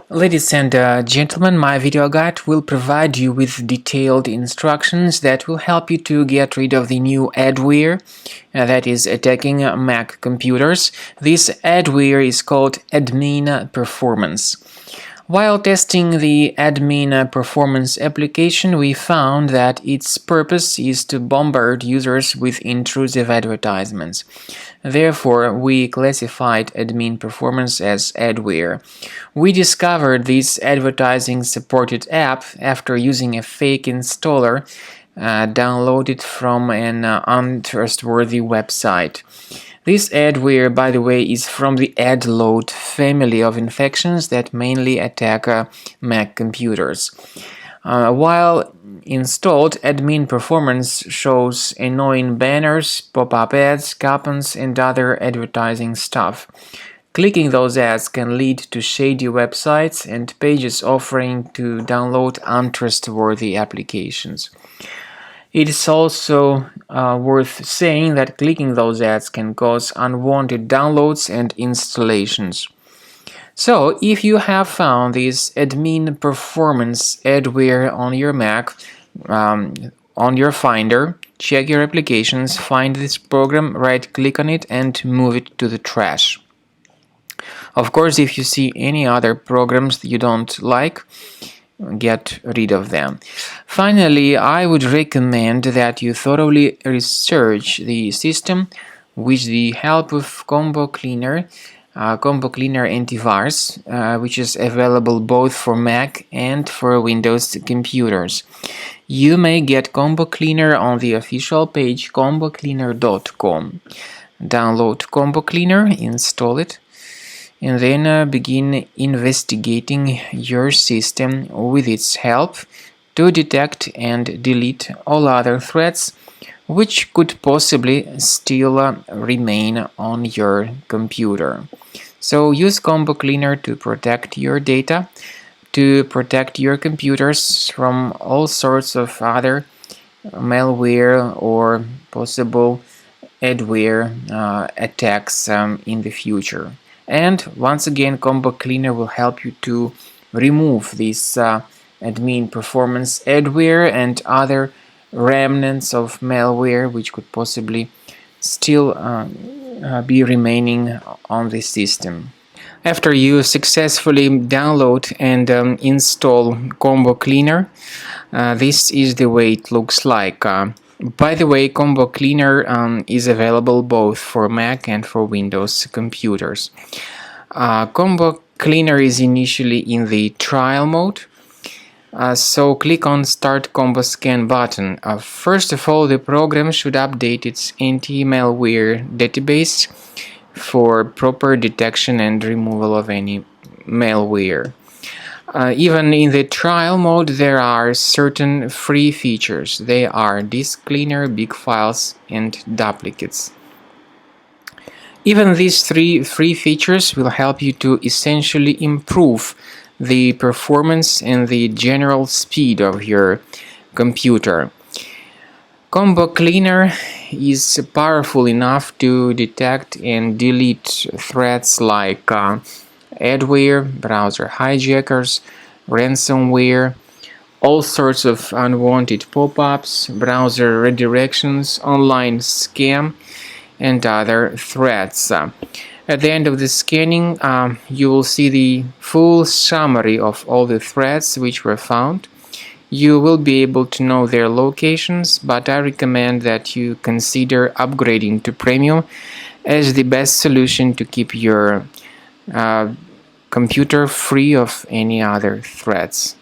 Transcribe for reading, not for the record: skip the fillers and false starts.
Ladies and gentlemen, my video guide will provide you with detailed instructions that will help you to get rid of the new adware that is attacking Mac computers. This adware is called AdminPerformance. While testing the AdminPerformance application, we found that its purpose is to bombard users with intrusive advertisements. Therefore, we classified AdminPerformance as adware. We discovered this advertising-supported app after using a fake installer downloaded from an untrustworthy website. This adware, by the way, is from the AdLoad family of infections that mainly attack Mac computers. While installed, AdminPerformance shows annoying banners, pop-up ads, coupons, and other advertising stuff. Clicking those ads can lead to shady websites and pages offering to download untrustworthy applications. It is also worth saying that clicking those ads can cause unwanted downloads and installations. So, if you have found this AdminPerformance adware on your Mac, on your Finder, check your applications, find this program, right-click on it, and move it to the trash. Of course, if you see any other programs that you don't like, get rid of them. Finally, I would recommend that you thoroughly research the system with the help of Combo Cleaner antivirus, which is available both for Mac and for Windows computers. You may get Combo Cleaner on the official page combocleaner.com. Download Combo Cleaner, install it, and then begin investigating your system with its help to detect and delete all other threats which could possibly still remain on your computer. So use Combo Cleaner to protect your data, to protect your computers from all sorts of other malware or possible adware attacks in the future. And once again, Combo Cleaner will help you to remove this AdminPerformance adware and other remnants of malware which could possibly still be remaining on the system. After you successfully download and install Combo Cleaner, this is the way it looks like. By the way, Combo Cleaner is available both for Mac and for Windows computers. Combo Cleaner is initially in the trial mode, so click on Start Combo Scan button. First of all, the program should update its anti-malware database for proper detection and removal of any malware. Even in the trial mode, there are certain free features. They are Disk Cleaner, Big Files, and Duplicates. Even these three free features will help you to essentially improve the performance and the general speed of your computer. Combo Cleaner is powerful enough to detect and delete threats like adware, browser hijackers, ransomware, all sorts of unwanted pop-ups, browser redirections, online scam, and other threats. At the end of the scanning, you will see the full summary of all the threats which were found. You will be able to know their locations, but I recommend that you consider upgrading to Premium as the best solution to keep your computer free of any other threats.